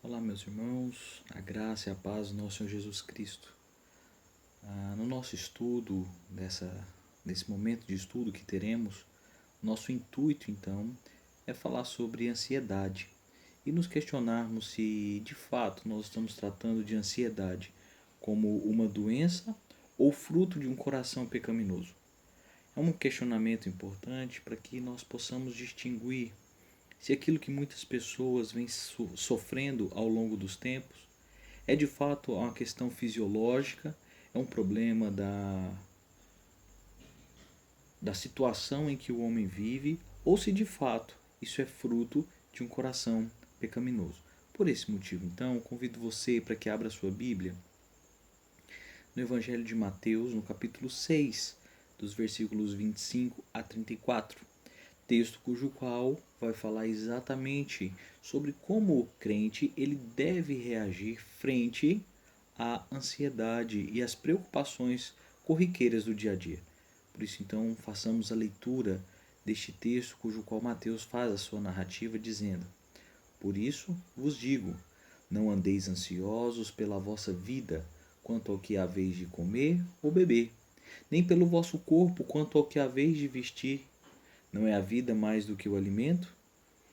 Olá, meus irmãos, a graça e a paz do nosso Senhor Jesus Cristo. No nosso estudo, nesse momento de estudo que teremos, nosso intuito então é falar sobre ansiedade e nos questionarmos se de fato nós estamos tratando de ansiedade como uma doença ou fruto de um coração pecaminoso. É um questionamento importante para que nós possamos distinguir se aquilo que muitas pessoas vêm sofrendo ao longo dos tempos é de fato uma questão fisiológica, é um problema da situação em que o homem vive, ou se de fato isso é fruto de um coração pecaminoso. Por esse motivo, então, convido você para que abra sua Bíblia no Evangelho de Mateus, no capítulo 6, dos versículos 25 a 34. Texto cujo qual vai falar exatamente sobre como o crente ele deve reagir frente à ansiedade e às preocupações corriqueiras do dia a dia. Por isso, então, façamos a leitura deste texto cujo qual Mateus faz a sua narrativa dizendo: Por isso vos digo, não andeis ansiosos pela vossa vida, quanto ao que haveis de comer ou beber, nem pelo vosso corpo, quanto ao que haveis de vestir. Não é a vida mais do que o alimento?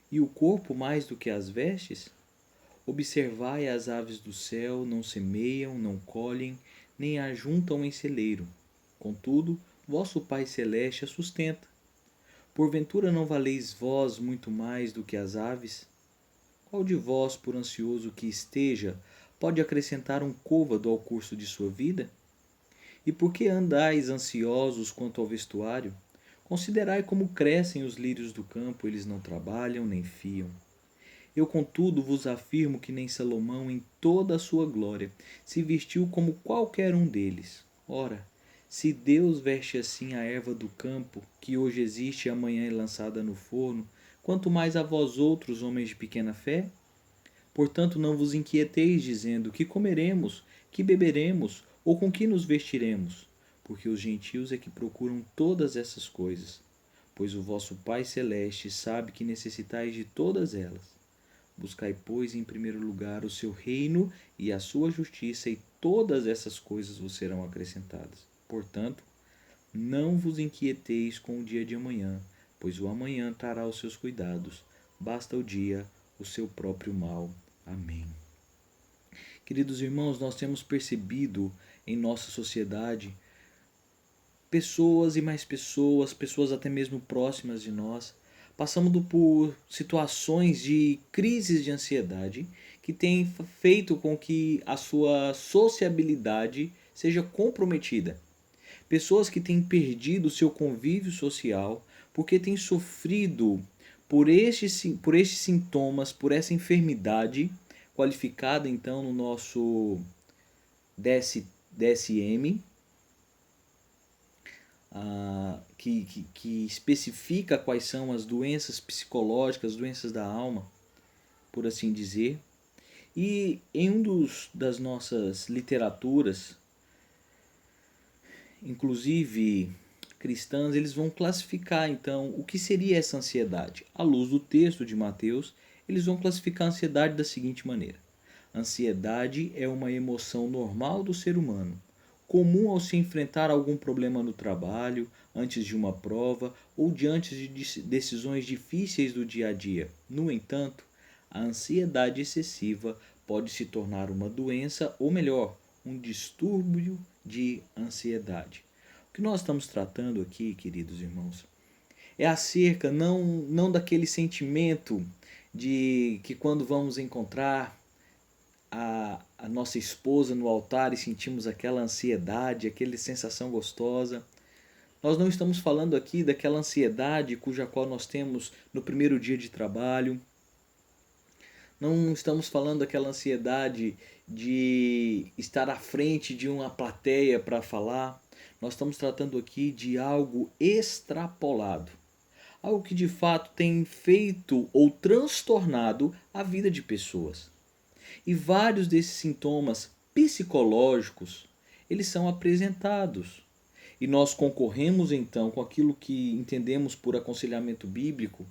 E o corpo mais do que as vestes? Observai as aves do céu, não semeiam, não colhem, nem ajuntam em celeiro. Contudo, vosso Pai Celeste a sustenta. Porventura não valeis vós muito mais do que as aves? Qual de vós, por ansioso que esteja, pode acrescentar um côvado ao curso de sua vida? E por que andais ansiosos quanto ao vestuário? Considerai como crescem os lírios do campo, eles não trabalham nem fiam. Eu, contudo, vos afirmo que nem Salomão, em toda a sua glória, se vestiu como qualquer um deles. Ora, se Deus veste assim a erva do campo, que hoje existe e amanhã é lançada no forno, quanto mais a vós outros, homens de pequena fé? Portanto, não vos inquieteis, dizendo: que comeremos, que beberemos, ou com que nos vestiremos? Porque os gentios é que procuram todas essas coisas. Pois o vosso Pai Celeste sabe que necessitais de todas elas. Buscai, pois, em primeiro lugar o seu reino e a sua justiça, e todas essas coisas vos serão acrescentadas. Portanto, não vos inquieteis com o dia de amanhã, pois o amanhã trará os seus cuidados. Basta o dia o seu próprio mal. Amém. Queridos irmãos, nós temos percebido em nossa sociedade pessoas e mais pessoas, pessoas até mesmo próximas de nós, passando por situações de crises de ansiedade que têm feito com que a sua sociabilidade seja comprometida. Pessoas que têm perdido o seu convívio social porque têm sofrido por estes sintomas, por essa enfermidade, qualificada então no nosso DSM, que especifica quais são as doenças psicológicas, doenças da alma, por assim dizer. E em das nossas literaturas, inclusive cristãs, eles vão classificar então o que seria essa ansiedade. À luz do texto de Mateus, eles vão classificar a ansiedade da seguinte maneira: ansiedade é uma emoção normal do ser humano, comum ao se enfrentar algum problema no trabalho, antes de uma prova ou diante de decisões difíceis do dia a dia. No entanto, a ansiedade excessiva pode se tornar uma doença, ou melhor, um distúrbio de ansiedade. O que nós estamos tratando aqui, queridos irmãos, é acerca não daquele sentimento de que quando vamos encontrar a nossa esposa no altar e sentimos aquela ansiedade, aquela sensação gostosa. Nós não estamos falando aqui daquela ansiedade cuja qual nós temos no primeiro dia de trabalho. Não estamos falando daquela ansiedade de estar à frente de uma plateia para falar. Nós estamos tratando aqui de algo extrapolado. Algo que de fato tem feito ou transtornado a vida de pessoas. E vários desses sintomas psicológicos, eles são apresentados. E nós concorremos então com aquilo que entendemos por aconselhamento bíblico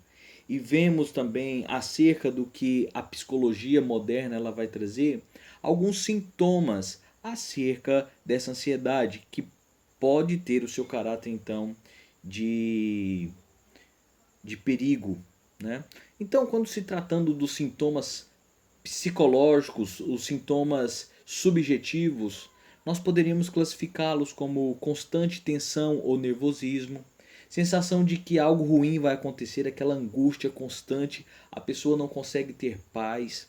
e vemos também acerca do que a psicologia moderna ela vai trazer, alguns sintomas acerca dessa ansiedade que pode ter o seu caráter então de, de perigo, né? Então, quando se tratando dos sintomas psicológicos, os sintomas subjetivos, nós poderíamos classificá-los como constante tensão ou nervosismo, sensação de que algo ruim vai acontecer, aquela angústia constante, a pessoa não consegue ter paz.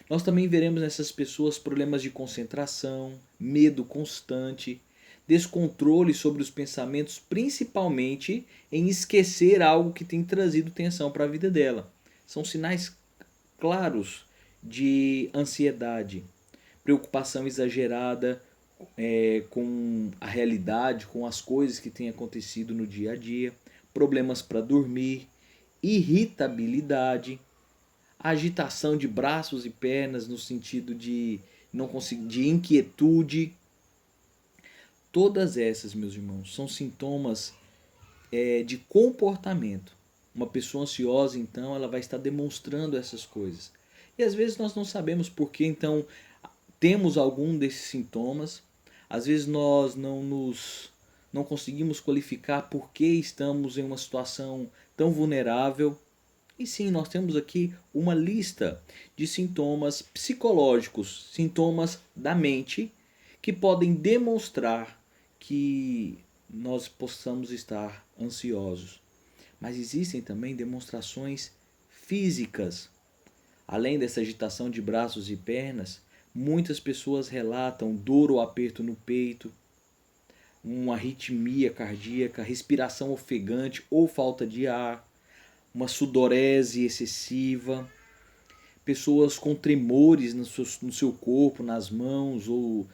Nós também veremos nessas pessoas problemas de concentração, medo constante, descontrole sobre os pensamentos, principalmente em esquecer algo que tem trazido tensão para a vida dela. São sinais claros de ansiedade, preocupação exagerada com a realidade, com as coisas que têm acontecido no dia a dia, problemas para dormir, irritabilidade, agitação de braços e pernas no sentido de não conseguir, de inquietude. Todas essas, meus irmãos, são sintomas de comportamento. Uma pessoa ansiosa, então, ela vai estar demonstrando essas coisas. E às vezes nós não sabemos por que, então, temos algum desses sintomas. Às vezes nós não conseguimos qualificar por que estamos em uma situação tão vulnerável. E sim, nós temos aqui uma lista de sintomas psicológicos, sintomas da mente, que podem demonstrar que nós possamos estar ansiosos. Mas existem também demonstrações físicas. Além dessa agitação de braços e pernas, muitas pessoas relatam dor ou aperto no peito, uma arritmia cardíaca, respiração ofegante ou falta de ar, uma sudorese excessiva, pessoas com tremores no seu corpo, nas mãos ou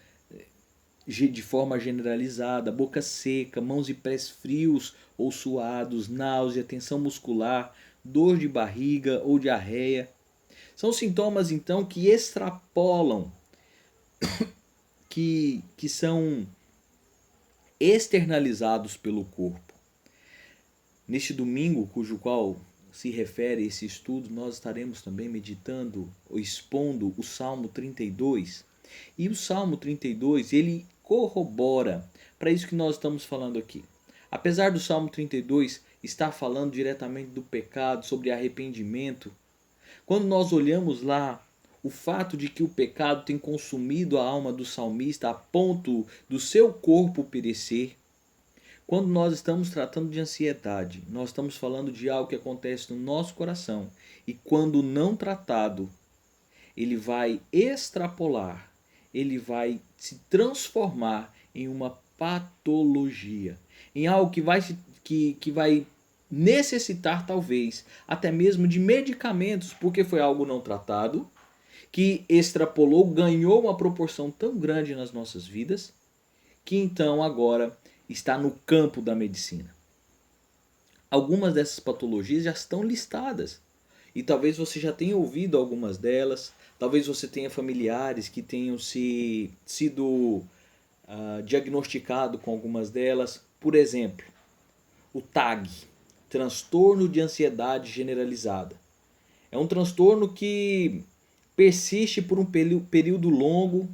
de forma generalizada, boca seca, mãos e pés frios ou suados, náusea, tensão muscular, dor de barriga ou diarreia. São sintomas então que extrapolam, que são externalizados pelo corpo. Neste domingo, cujo qual se refere esse estudo, nós estaremos também meditando ou expondo o Salmo 32. E o Salmo 32, ele corrobora para isso que nós estamos falando aqui. Apesar do Salmo 32 estar falando diretamente do pecado, sobre arrependimento, quando nós olhamos lá o fato de que o pecado tem consumido a alma do salmista a ponto do seu corpo perecer, quando nós estamos tratando de ansiedade, nós estamos falando de algo que acontece no nosso coração e quando não tratado, ele vai extrapolar, ele vai se transformar em uma patologia, em algo que vai necessitar talvez até mesmo de medicamentos, porque foi algo não tratado, que extrapolou, ganhou uma proporção tão grande nas nossas vidas, que então agora está no campo da medicina. Algumas dessas patologias já estão listadas e talvez você já tenha ouvido algumas delas, talvez você tenha familiares que tenham sido diagnosticado com algumas delas. Por exemplo, o TAG, transtorno de ansiedade generalizada. É um transtorno que persiste por um período longo,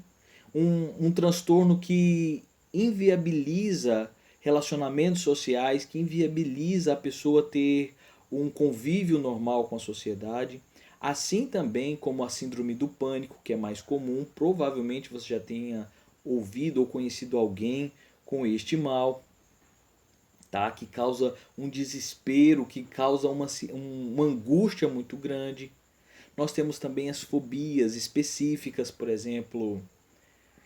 um transtorno que inviabiliza relacionamentos sociais, que inviabiliza a pessoa ter um convívio normal com a sociedade, assim também como a síndrome do pânico, que é mais comum, provavelmente você já tenha ouvido ou conhecido alguém com este mal, tá? Que causa um desespero, que causa uma angústia muito grande. Nós temos também as fobias específicas, por exemplo.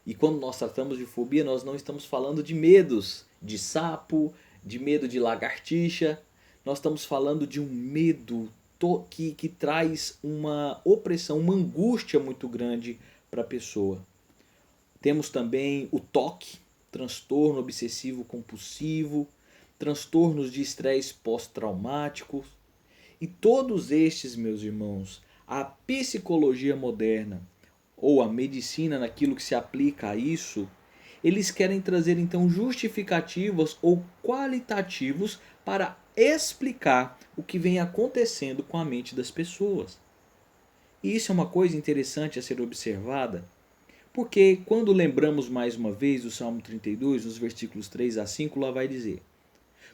E quando nós tratamos de fobia, nós não estamos falando de medos de sapo, de medo de lagartixa. Nós estamos falando de um medo que traz uma opressão, uma angústia muito grande para a pessoa. Temos também o TOC, transtorno obsessivo compulsivo, transtornos de estresse pós-traumático. E todos estes, meus irmãos, a psicologia moderna ou a medicina naquilo que se aplica a isso, eles querem trazer então justificativos ou qualitativos para explicar o que vem acontecendo com a mente das pessoas. E isso é uma coisa interessante a ser observada, porque quando lembramos mais uma vez do Salmo 32, nos versículos 3 a 5, lá vai dizer: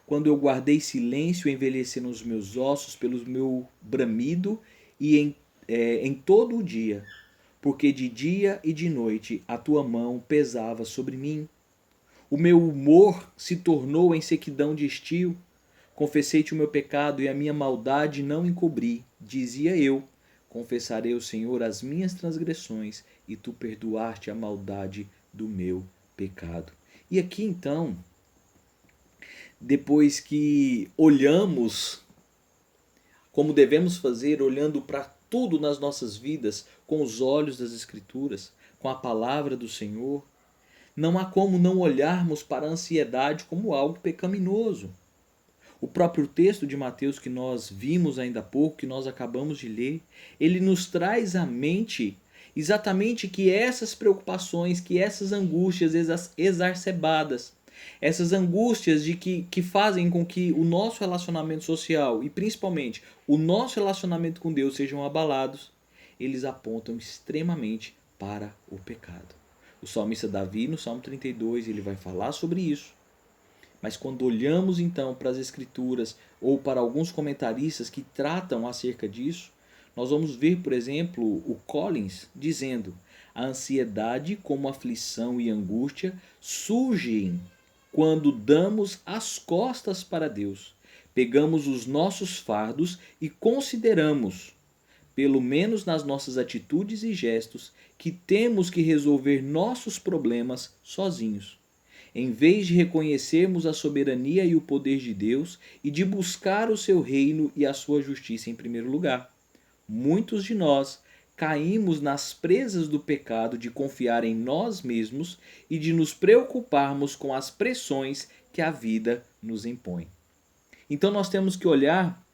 quando eu guardei silêncio, envelheceram os meus ossos pelo meu bramido e em todo o dia, porque de dia e de noite a tua mão pesava sobre mim. O meu humor se tornou em sequidão de estio. Confessei-te o meu pecado e a minha maldade não encobri. Dizia eu: confessarei ao Senhor as minhas transgressões e tu perdoaste a maldade do meu pecado. E aqui então, depois que olhamos como devemos fazer, olhando para tudo nas nossas vidas com os olhos das Escrituras, com a palavra do Senhor, não há como não olharmos para a ansiedade como algo pecaminoso. O próprio texto de Mateus que nós vimos ainda há pouco, que nós acabamos de ler, ele nos traz à mente exatamente que essas preocupações, que essas angústias exacerbadas, essas angústias que fazem com que o nosso relacionamento social e principalmente o nosso relacionamento com Deus sejam abalados, eles apontam extremamente para o pecado. O salmista Davi, no Salmo 32, ele vai falar sobre isso. Mas quando olhamos então para as Escrituras ou para alguns comentaristas que tratam acerca disso, nós vamos ver, por exemplo, o Collins dizendo: a ansiedade como aflição e angústia surgem quando damos as costas para Deus, pegamos os nossos fardos e consideramos, pelo menos nas nossas atitudes e gestos, que temos que resolver nossos problemas sozinhos. Em vez de reconhecermos a soberania e o poder de Deus e de buscar o seu reino e a sua justiça em primeiro lugar. Muitos de nós caímos nas presas do pecado de confiar em nós mesmos e de nos preocuparmos com as pressões que a vida nos impõe. Então nós temos que olhar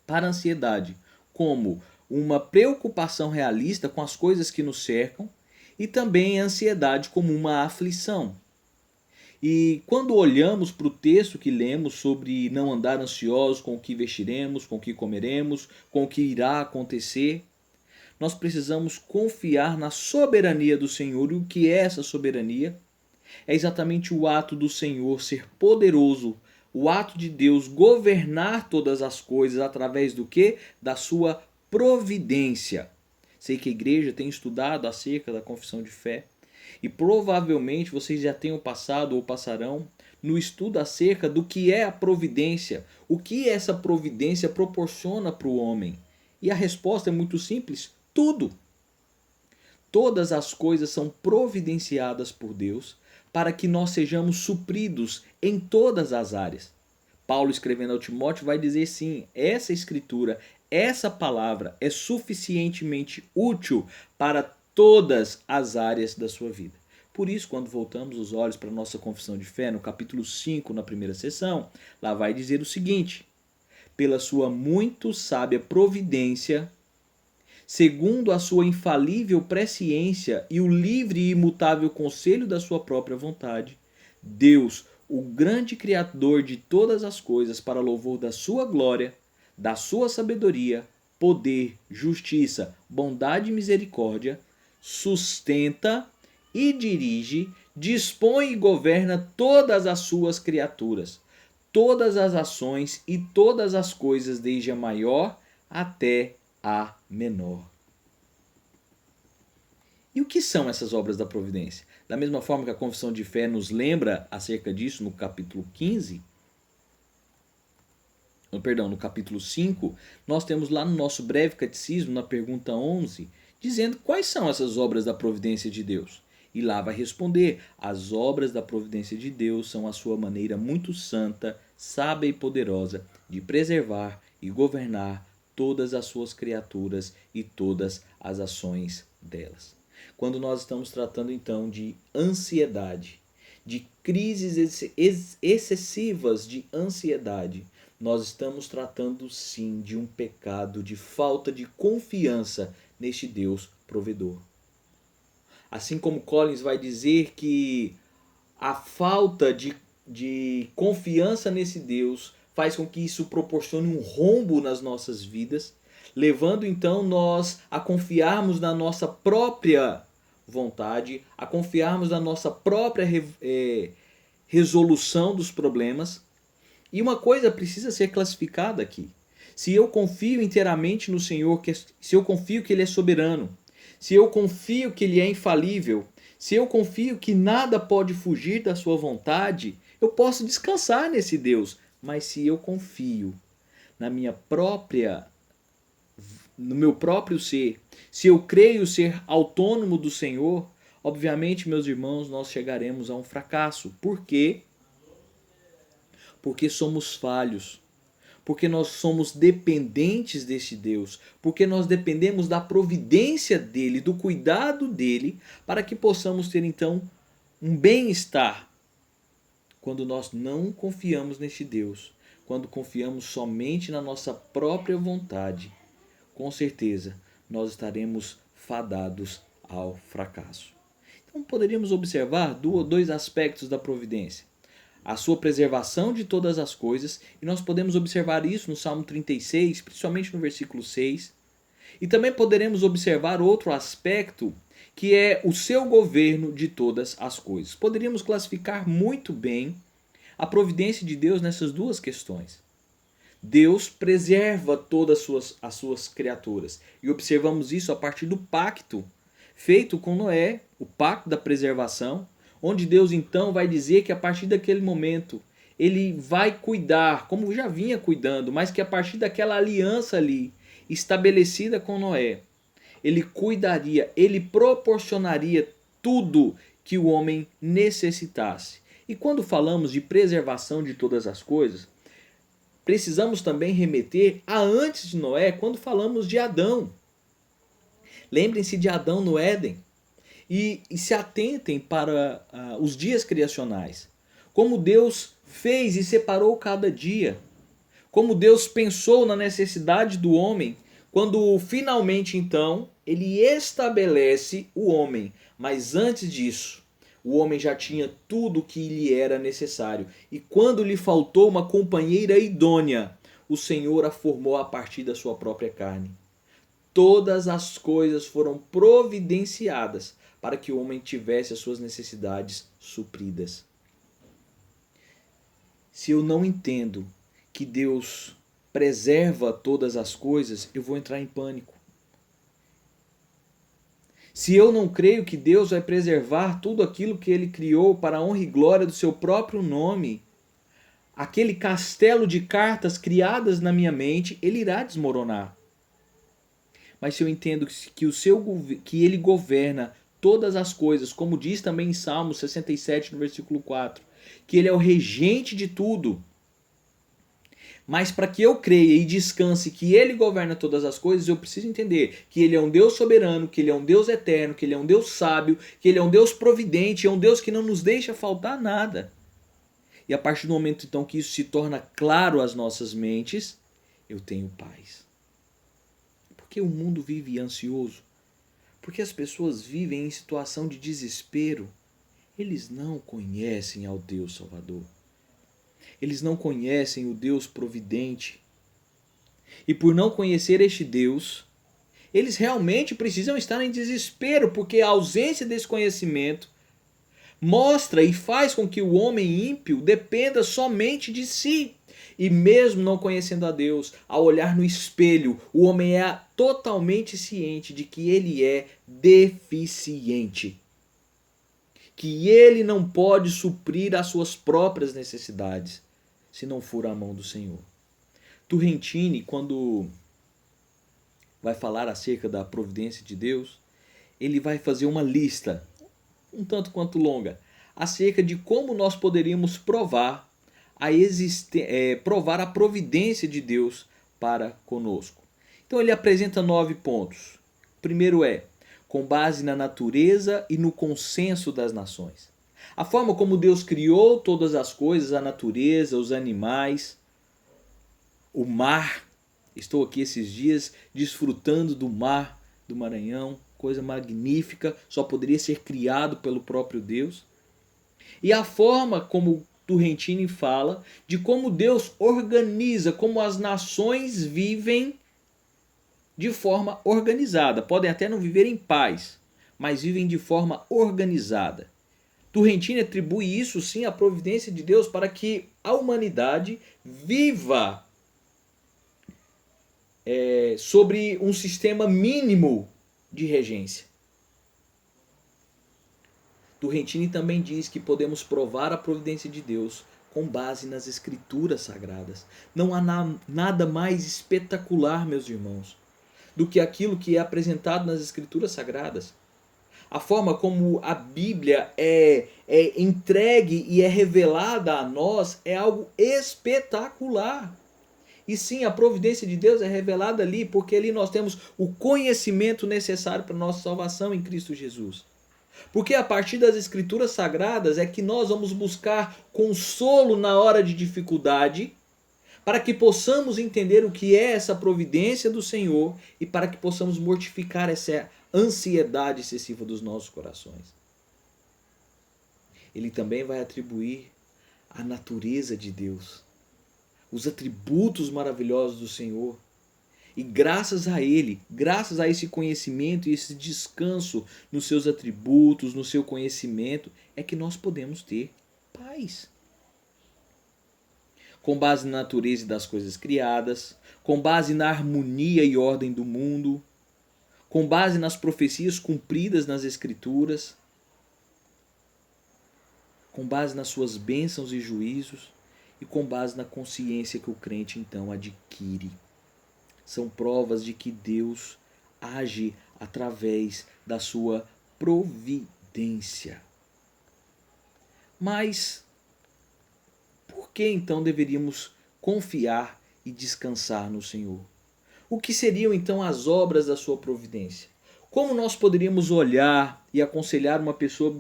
para a ansiedade como uma preocupação realista com as coisas que nos cercam e também a ansiedade como uma aflição. E quando olhamos para o texto que lemos sobre não andar ansiosos com o que vestiremos, com o que comeremos, com o que irá acontecer, nós precisamos confiar na soberania do Senhor. E o que é essa soberania? É exatamente o ato do Senhor ser poderoso, o ato de Deus governar todas as coisas através do quê? Da sua providência. Sei que a igreja tem estudado acerca da confissão de fé e provavelmente vocês já tenham passado ou passarão no estudo acerca do que é a providência, o que essa providência proporciona para o homem. E a resposta é muito simples: tudo. Todas as coisas são providenciadas por Deus para que nós sejamos supridos em todas as áreas. Paulo, escrevendo ao Timóteo, vai dizer sim, essa escritura, essa palavra é suficientemente útil para todas as áreas da sua vida. Por isso, quando voltamos os olhos para a nossa confissão de fé, no capítulo 5, na primeira sessão, lá vai dizer o seguinte: pela sua muito sábia providência, segundo a sua infalível presciência e o livre e imutável conselho da sua própria vontade, Deus, o grande Criador de todas as coisas, para louvor da sua glória, da sua sabedoria, poder, justiça, bondade e misericórdia, sustenta e dirige, dispõe e governa todas as suas criaturas, todas as ações e todas as coisas, desde a maior até a menor. E o que são essas obras da providência? Da mesma forma que a confissão de fé nos lembra acerca disso no capítulo 15, no capítulo 5, nós temos lá no nosso breve catecismo, na pergunta 11, dizendo quais são essas obras da providência de Deus. E lá vai responder: as obras da providência de Deus são a sua maneira muito santa, sábia e poderosa de preservar e governar todas as suas criaturas e todas as ações delas. Quando nós estamos tratando então de ansiedade, de crises excessivas de ansiedade, nós estamos tratando sim de um pecado de falta de confiança neste Deus provedor. Assim como Collins vai dizer que a falta de confiança nesse Deus faz com que isso proporcione um rombo nas nossas vidas, levando então nós a confiarmos na nossa própria vontade, a confiarmos na nossa própria resolução dos problemas. E uma coisa precisa ser classificada aqui. Se eu confio inteiramente no Senhor, se eu confio que Ele é soberano, se eu confio que Ele é infalível, se eu confio que nada pode fugir da sua vontade, eu posso descansar nesse Deus. Mas se eu confio na no meu próprio ser, se eu creio ser autônomo do Senhor, obviamente, meus irmãos, nós chegaremos a um fracasso. Por quê? Porque somos falhos. Porque nós somos dependentes desse Deus. Porque nós dependemos da providência dele, do cuidado dele, para que possamos ter então um bem-estar. Quando nós não confiamos neste Deus, quando confiamos somente na nossa própria vontade, com certeza nós estaremos fadados ao fracasso. Então poderíamos observar dois aspectos da providência. A sua preservação de todas as coisas, e nós podemos observar isso no Salmo 36, principalmente no versículo 6. E também poderemos observar outro aspecto, que é o seu governo de todas as coisas. Poderíamos classificar muito bem a providência de Deus nessas duas questões. Deus preserva todas as suas criaturas. E observamos isso a partir do pacto feito com Noé, o pacto da preservação, onde Deus então vai dizer que a partir daquele momento ele vai cuidar, como já vinha cuidando, mas que a partir daquela aliança ali estabelecida com Noé, ele cuidaria, ele proporcionaria tudo que o homem necessitasse. E quando falamos de preservação de todas as coisas, precisamos também remeter a antes de Noé, quando falamos de Adão. Lembrem-se de Adão no Éden e se atentem para os dias criacionais. Como Deus fez e separou cada dia. Como Deus pensou na necessidade do homem, quando finalmente então ele estabelece o homem. Mas antes disso, o homem já tinha tudo o que lhe era necessário. E quando lhe faltou uma companheira idônea, o Senhor a formou a partir da sua própria carne. Todas as coisas foram providenciadas para que o homem tivesse as suas necessidades supridas. Se eu não entendo que Deus preserva todas as coisas, eu vou entrar em pânico. Se eu não creio que Deus vai preservar tudo aquilo que Ele criou para a honra e glória do seu próprio nome, aquele castelo de cartas criadas na minha mente, ele irá desmoronar. Mas se eu entendo que Ele governa todas as coisas, como diz também em Salmo 67, no versículo 4, que Ele é o regente de tudo, mas para que eu creia e descanse que Ele governa todas as coisas, eu preciso entender que Ele é um Deus soberano, que Ele é um Deus eterno, que Ele é um Deus sábio, que Ele é um Deus providente, é um Deus que não nos deixa faltar nada. E a partir do momento então que isso se torna claro às nossas mentes, eu tenho paz. Porque o mundo vive ansioso? Porque as pessoas vivem em situação de desespero? Eles não conhecem ao Deus Salvador. Eles não conhecem o Deus providente. E por não conhecer este Deus, eles realmente precisam estar em desespero, porque a ausência desse conhecimento mostra e faz com que o homem ímpio dependa somente de si. E mesmo não conhecendo a Deus, ao olhar no espelho, o homem é totalmente ciente de que ele é deficiente. Que ele não pode suprir as suas próprias necessidades, se não for a mão do Senhor. Turrentini, quando vai falar acerca da providência de Deus, ele vai fazer uma lista, um tanto quanto longa, acerca de como nós poderíamos provar a providência de Deus para conosco. Então ele apresenta 9 pontos. O primeiro é, com base na natureza e no consenso das nações. A forma como Deus criou todas as coisas, a natureza, os animais, o mar. Estou aqui esses dias desfrutando do mar do Maranhão, coisa magnífica, só poderia ser criado pelo próprio Deus. E a forma como Turrentini fala de como Deus organiza, como as nações vivem de forma organizada. Podem até não viver em paz, mas vivem de forma organizada. Turrentini atribui isso sim à providência de Deus para que a humanidade viva sobre um sistema mínimo de regência. Turrentini também diz que podemos provar a providência de Deus com base nas escrituras sagradas. Não há nada mais espetacular, meus irmãos, do que aquilo que é apresentado nas escrituras sagradas. A forma como a Bíblia é entregue e é revelada a nós é algo espetacular. E sim, a providência de Deus é revelada ali, porque ali nós temos o conhecimento necessário para a nossa salvação em Cristo Jesus. Porque a partir das escrituras sagradas é que nós vamos buscar consolo na hora de dificuldade, para que possamos entender o que é essa providência do Senhor e para que possamos mortificar essa ansiedade excessiva dos nossos corações. Ele também vai atribuir a natureza de Deus, os atributos maravilhosos do Senhor. E graças a Ele, graças a esse conhecimento e esse descanso nos seus atributos, no seu conhecimento, é que nós podemos ter paz. Com base na natureza das coisas criadas, com base na harmonia e ordem do mundo, com base nas profecias cumpridas nas Escrituras, com base nas suas bênçãos e juízos e com base na consciência que o crente então adquire. São provas de que Deus age através da sua providência. Mas por que então deveríamos confiar e descansar no Senhor? O que seriam então as obras da sua providência? Como nós poderíamos olhar e aconselhar uma pessoa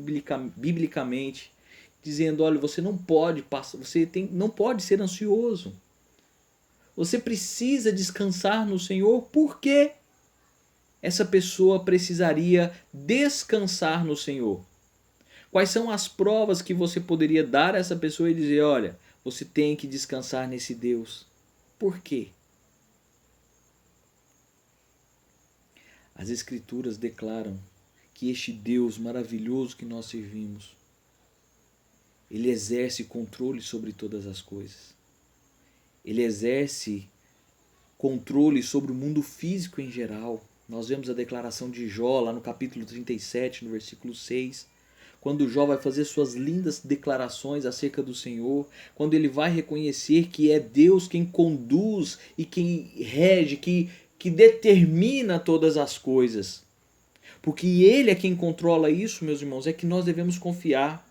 biblicamente, dizendo: olha, você não pode não pode ser ansioso. Você precisa descansar no Senhor. Por quê? Essa pessoa precisaria descansar no Senhor. Quais são as provas que você poderia dar a essa pessoa e dizer: olha, você tem que descansar nesse Deus? Por quê? As Escrituras declaram que este Deus maravilhoso que nós servimos, Ele exerce controle sobre todas as coisas. Ele exerce controle sobre o mundo físico em geral. Nós vemos a declaração de Jó lá no capítulo 37, no versículo 6, quando Jó vai fazer suas lindas declarações acerca do Senhor, quando ele vai reconhecer que é Deus quem conduz e quem rege, que determina todas as coisas. Porque Ele é quem controla isso, meus irmãos, é que nós devemos confiar.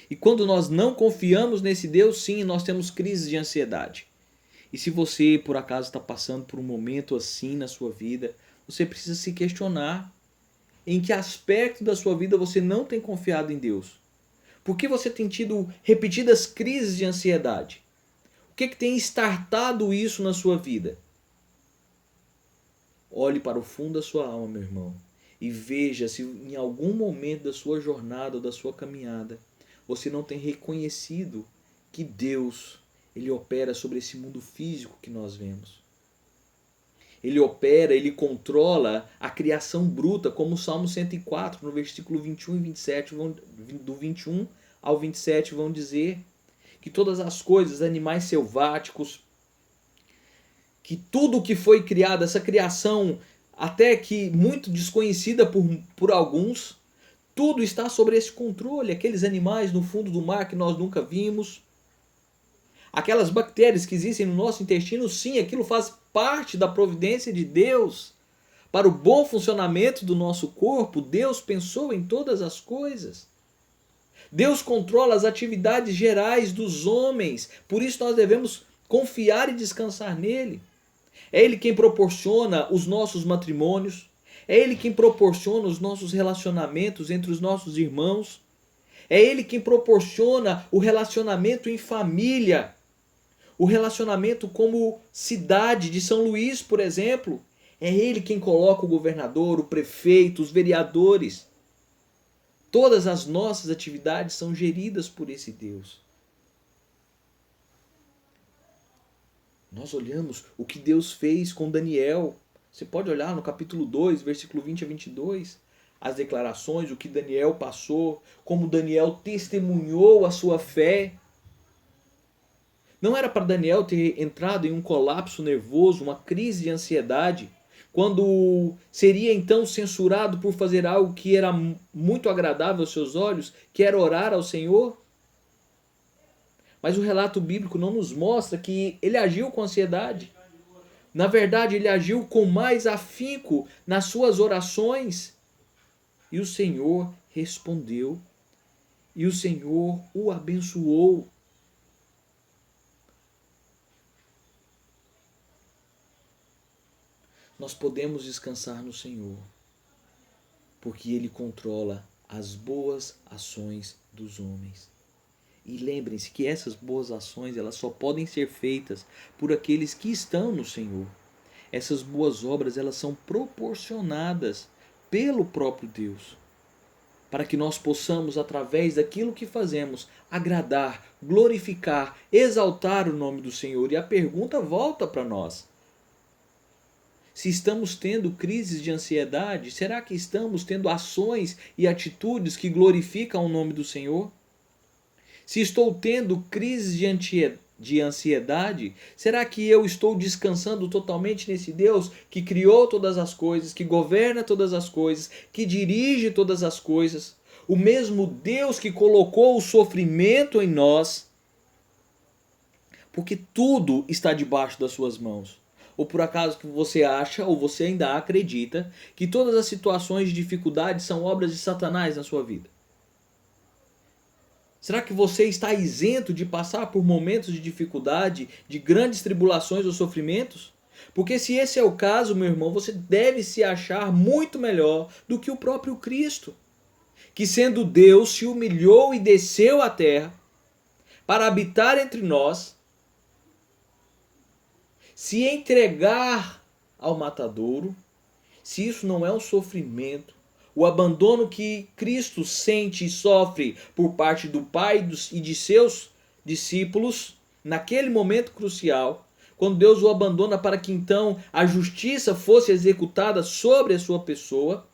E quando nós não confiamos nesse Deus, sim, nós temos crises de ansiedade. E se você, por acaso, está passando por um momento assim na sua vida, você precisa se questionar em que aspecto da sua vida você não tem confiado em Deus. Por que você tem tido repetidas crises de ansiedade? O que tem startado isso na sua vida? Olhe para o fundo da sua alma, meu irmão, e veja se em algum momento da sua jornada ou da sua caminhada você não tem reconhecido que Deus, Ele opera sobre esse mundo físico que nós vemos. Ele opera, Ele controla a criação bruta, como o Salmo 104, no versículo 21 e 27, do 21 ao 27, vão dizer que todas as coisas, animais selváticos, que tudo que foi criado, essa criação até que muito desconhecida por alguns, tudo está sob esse controle. Aqueles animais no fundo do mar que nós nunca vimos, aquelas bactérias que existem no nosso intestino, sim, aquilo faz parte da providência de Deus. Para o bom funcionamento do nosso corpo, Deus pensou em todas as coisas. Deus controla as atividades gerais dos homens, por isso nós devemos confiar e descansar nele. É Ele quem proporciona os nossos matrimônios, é Ele quem proporciona os nossos relacionamentos entre os nossos irmãos, é Ele quem proporciona o relacionamento em família, o relacionamento como cidade de São Luís, por exemplo. É Ele quem coloca o governador, o prefeito, os vereadores. Todas as nossas atividades são geridas por esse Deus. Nós olhamos o que Deus fez com Daniel. Você pode olhar no capítulo 2, versículo 20 a 22, as declarações, o que Daniel passou, como Daniel testemunhou a sua fé. Não era para Daniel ter entrado em um colapso nervoso, uma crise de ansiedade, quando seria então censurado por fazer algo que era muito agradável aos seus olhos, que era orar ao Senhor. Mas o relato bíblico não nos mostra que ele agiu com ansiedade. Na verdade, ele agiu com mais afinco nas suas orações. E o Senhor respondeu. E o Senhor o abençoou. Nós podemos descansar no Senhor, porque Ele controla as boas ações dos homens. E lembrem-se que essas boas ações elas só podem ser feitas por aqueles que estão no Senhor. Essas boas obras elas são proporcionadas pelo próprio Deus, para que nós possamos, através daquilo que fazemos, agradar, glorificar, exaltar o nome do Senhor. E a pergunta volta para nós. Se estamos tendo crises de ansiedade, será que estamos tendo ações e atitudes que glorificam o nome do Senhor? Se estou tendo crises de ansiedade, será que eu estou descansando totalmente nesse Deus que criou todas as coisas, que governa todas as coisas, que dirige todas as coisas? O mesmo Deus que colocou o sofrimento em nós, porque tudo está debaixo das suas mãos. Ou por acaso que você acha, ou você ainda acredita, que todas as situações de dificuldade são obras de Satanás na sua vida? Será que você está isento de passar por momentos de dificuldade, de grandes tribulações ou sofrimentos? Porque se esse é o caso, meu irmão, você deve se achar muito melhor do que o próprio Cristo, que sendo Deus se humilhou e desceu à terra para habitar entre nós, se entregar ao matadouro. Se isso não é um sofrimento, o abandono que Cristo sente e sofre por parte do Pai e de seus discípulos, naquele momento crucial, quando Deus o abandona para que então a justiça fosse executada sobre a sua pessoa.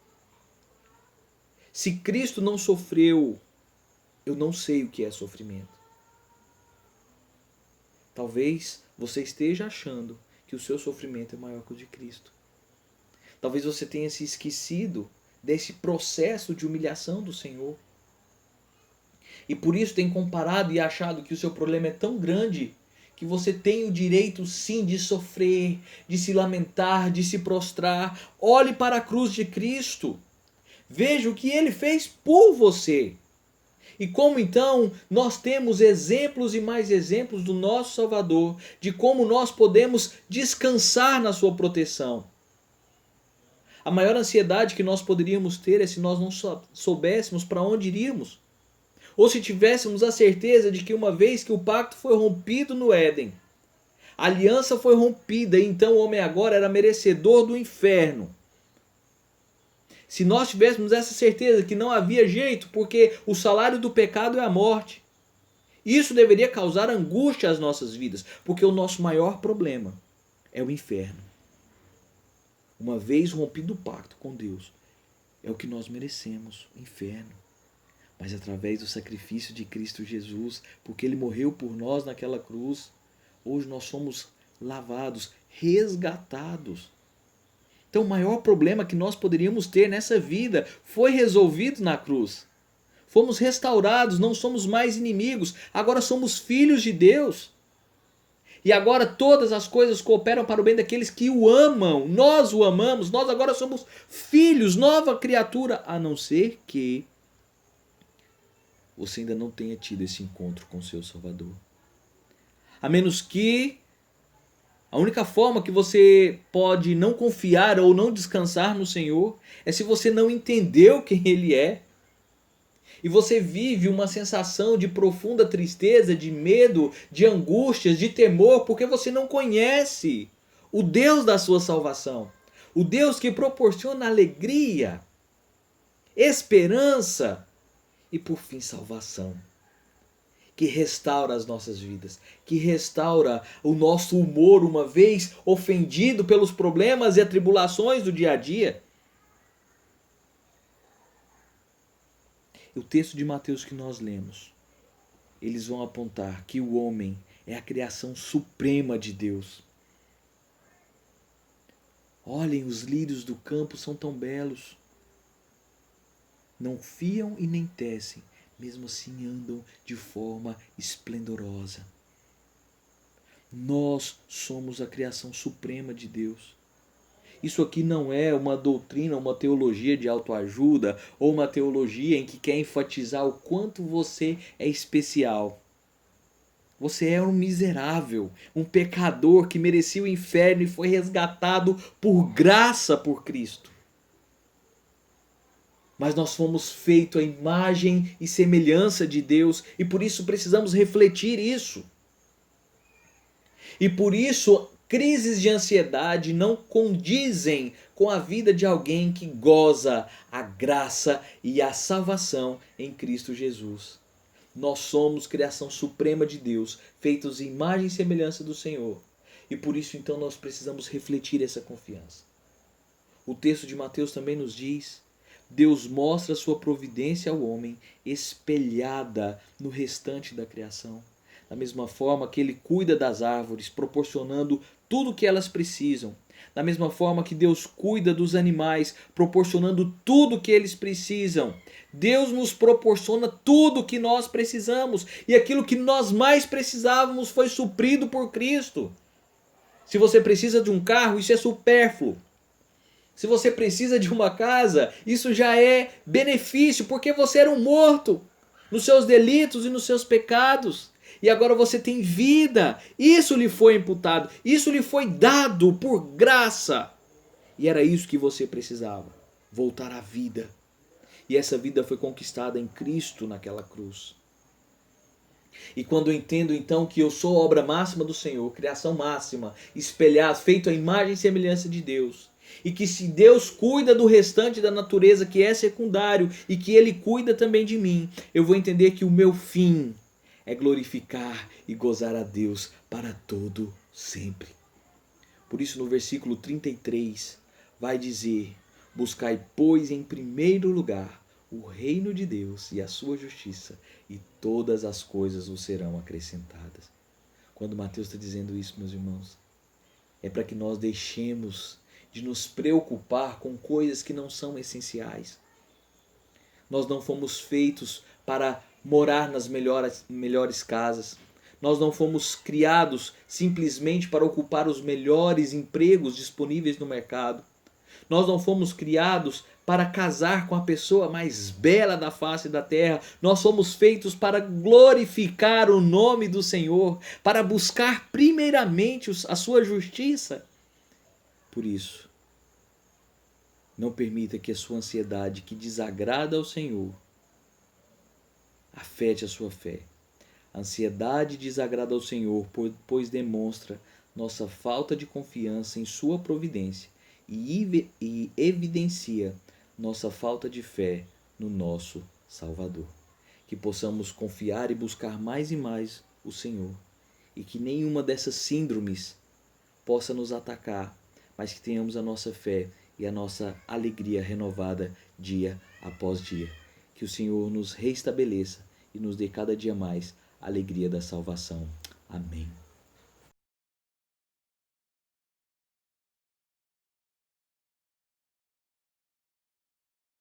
Se Cristo não sofreu, eu não sei o que é sofrimento. Talvez você esteja achando que o seu sofrimento é maior que o de Cristo. Talvez você tenha se esquecido desse processo de humilhação do Senhor. E por isso tem comparado e achado que o seu problema é tão grande que você tem o direito sim de sofrer, de se lamentar, de se prostrar. Olhe para a cruz de Cristo. Veja o que Ele fez por você. E como então nós temos exemplos e mais exemplos do nosso Salvador, de como nós podemos descansar na sua proteção. A maior ansiedade que nós poderíamos ter é se nós não soubéssemos para onde iríamos. Ou se tivéssemos a certeza de que uma vez que o pacto foi rompido no Éden, a aliança foi rompida e então o homem agora era merecedor do inferno. Se nós tivéssemos essa certeza que não havia jeito, porque o salário do pecado é a morte, isso deveria causar angústia às nossas vidas, porque o nosso maior problema é o inferno. Uma vez rompido o pacto com Deus, é o que nós merecemos, o inferno. Mas através do sacrifício de Cristo Jesus, porque Ele morreu por nós naquela cruz, hoje nós somos lavados, resgatados. Então o maior problema que nós poderíamos ter nessa vida foi resolvido na cruz. Fomos restaurados, não somos mais inimigos, agora somos filhos de Deus. E agora todas as coisas cooperam para o bem daqueles que o amam. Nós o amamos, nós agora somos filhos, nova criatura, a não ser que você ainda não tenha tido esse encontro com o seu Salvador. A menos que a única forma que você pode não confiar ou não descansar no Senhor é se você não entendeu quem Ele é. E você vive uma sensação de profunda tristeza, de medo, de angústias, de temor, porque você não conhece o Deus da sua salvação. O Deus que proporciona alegria, esperança E por fim, salvação, que restaura as nossas vidas, que restaura o nosso humor uma vez ofendido pelos problemas e atribulações do dia a dia. O texto de Mateus que nós lemos, eles vão apontar que o homem é a criação suprema de Deus. Olhem, os lírios do campo são tão belos. Não fiam e nem tecem, mesmo assim andam de forma esplendorosa. Nós somos a criação suprema de Deus. Isso aqui não é uma doutrina, uma teologia de autoajuda ou uma teologia em que quer enfatizar o quanto você é especial. Você é um miserável, um pecador que merecia o inferno e foi resgatado por graça por Cristo. Mas nós fomos feitos à imagem e semelhança de Deus e por isso precisamos refletir isso. E por isso, crises de ansiedade não condizem com a vida de alguém que goza a graça e a salvação em Cristo Jesus. Nós somos criação suprema de Deus, feitos em imagem e semelhança do Senhor. E por isso então nós precisamos refletir essa confiança. O texto de Mateus também nos diz: Deus mostra a sua providência ao homem espelhada no restante da criação. Da mesma forma que ele cuida das árvores, proporcionando tudo o que elas precisam. Da mesma forma que Deus cuida dos animais, proporcionando tudo o que eles precisam. Deus nos proporciona tudo o que nós precisamos. E aquilo que nós mais precisávamos foi suprido por Cristo. Se você precisa de um carro, isso é supérfluo. Se você precisa de uma casa, isso já é benefício, porque você era um morto nos seus delitos e nos seus pecados. E agora você tem vida. Isso lhe foi imputado. Isso lhe foi dado por graça. E era isso que você precisava. Voltar à vida. E essa vida foi conquistada em Cristo naquela cruz. E quando eu entendo então que eu sou a obra máxima do Senhor, criação máxima, espelhado, feito à imagem e semelhança de Deus. E que se Deus cuida do restante da natureza que é secundário e que Ele cuida também de mim, eu vou entender que o meu fim é glorificar e gozar a Deus para todo sempre. Por isso no versículo 33 vai dizer: buscai, pois, em primeiro lugar o reino de Deus e a sua justiça, e todas as coisas vos serão acrescentadas. Quando Mateus está dizendo isso, meus irmãos, é para que nós deixemos de nos preocupar com coisas que não são essenciais. Nós não fomos feitos para morar nas melhores casas. Nós não fomos criados simplesmente para ocupar os melhores empregos disponíveis no mercado. Nós não fomos criados para casar com a pessoa mais bela da face da terra. Nós fomos feitos para glorificar o nome do Senhor, para buscar primeiramente a sua justiça. Por isso, não permita que a sua ansiedade, que desagrada ao Senhor, afete a sua fé. A ansiedade desagrada ao Senhor, pois demonstra nossa falta de confiança em sua providência e evidencia nossa falta de fé no nosso Salvador. Que possamos confiar e buscar mais e mais o Senhor, e que nenhuma dessas síndromes possa nos atacar, mas que tenhamos a nossa fé e a nossa alegria renovada dia após dia. Que o Senhor nos restabeleça e nos dê cada dia mais a alegria da salvação. Amém.